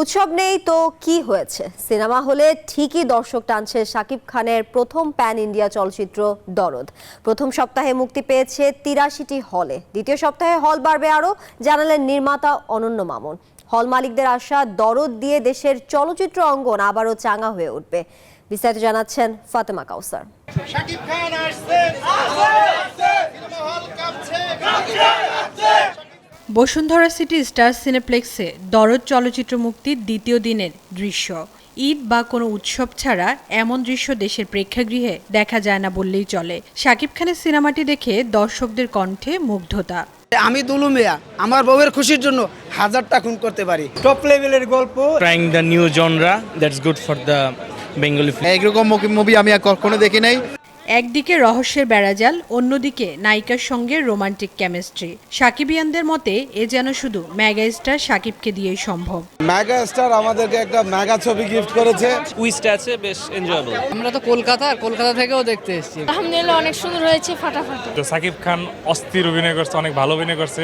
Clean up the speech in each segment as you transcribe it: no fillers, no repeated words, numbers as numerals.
উৎসব নেই তো কি হয়েছে, সিনেমা হলে ঠিকই দর্শক টানছে শাকিব খানের প্রথম প্যান ইন্ডিয়া চলচ্চিত্র দরদ। প্রথম সপ্তাহে মুক্তি পেয়েছে ৮৩টি হলে, দ্বিতীয় সপ্তাহে হল বাড়বে আরও, জানালেন নির্মাতা অনন্য মামুন। হল মালিকদের আশা, দরদ দিয়ে দেশের চলচ্চিত্র অঙ্গন আবারও চাঙা হয়ে উঠবে। বিস্তারিত জানাচ্ছেন ফাতেমা কাউসার। শাকিব খান আসছে, সিনেমা হল কাঁপছে। বসুন্ধরা সিটি স্টার সিনেপ্লেক্সে দরদ চলচ্চিত্র মুক্তির দ্বিতীয় দিনের দৃশ্য। ঈদ বা কোনো উৎসব ছাড়া এমন দৃশ্য দেশের প্রেক্ষাগৃহে দেখা যায় না বললেই চলে। শাকিব খানের সিনেমাটি দেখে দর্শকদের কণ্ঠে মুগ্ধতা। আমি দুলু মিয়া, আমার বউয়ের খুশির জন্য হাজারটা খুন করতে পারি। টপ লেভেলের গল্প, trying the new genre that's good for the Bengali film. এইরকম মুভি আমি কখনো দেখি নাই। একদিকে রহস্যের বেড়াজাল, অন্যদিকে নায়িকার সঙ্গে রোমান্টিক কেমিস্ট্রি। শাকিবিয়ানদের মতে এ যেন শুধু মেগা স্টার শাকিবকে দিয়েই সম্ভব। মেগা স্টার আমাদেরকে একটা মেগা ছবি গিফট করেছে। টুইস্ট আছে, বেশ এনজয়েবল। আমরা তো কলকাতা থেকেও দেখতে এসেছি। আলহামদুলিল্লাহ অনেক সুন্দর হয়েছে, ফাটাফাটি। শাকিব খান অস্থির অভিনয় করছে, অনেক ভালো অভিনয় করছে।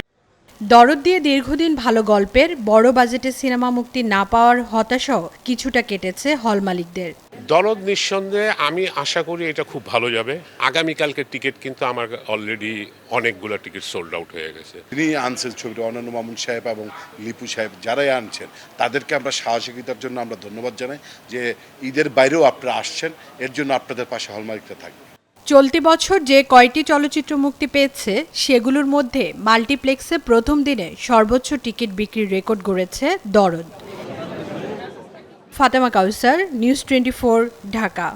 দরদ দিয়ে দীর্ঘদিন ভালো গল্পের বড় বাজেটের সিনেমা মুক্তি না পাওয়ার হতাশাও কিছুটা কেটেছে হল মালিকদের। দরদ নিঃসন্দেহে আমি আশা করি এটা খুব ভালো যাবে। আগামীকালকের টিকিট কিন্তু আমার অলরেডি অনেকগুলো টিকিট সোল্ড আউট হয়ে গেছে। তিনি আনছেন ছবিটা, অনন্য মামুন সাহেব এবং লিপু সাহেব যারাই আনছেন তাদেরকে আমরা সাহসিকতার জন্য আমরা ধন্যবাদ জানাই যে ঈদের বাইরেও আপনারা আসছেন, এর জন্য আপনাদের পাশে হল মালিকরা থাকবে। চলতি বছর যে কয়টি চলচ্চিত্র মুক্তি পেয়েছে সেগুলোর মধ্যে মাল্টিপ্লেক্সে প্রথম দিনে সর্বোচ্চ টিকিট বিক্রির রেকর্ড গড়েছে দরদ। ফাতেমা কাউসার, নিউজ 24, ঢাকা।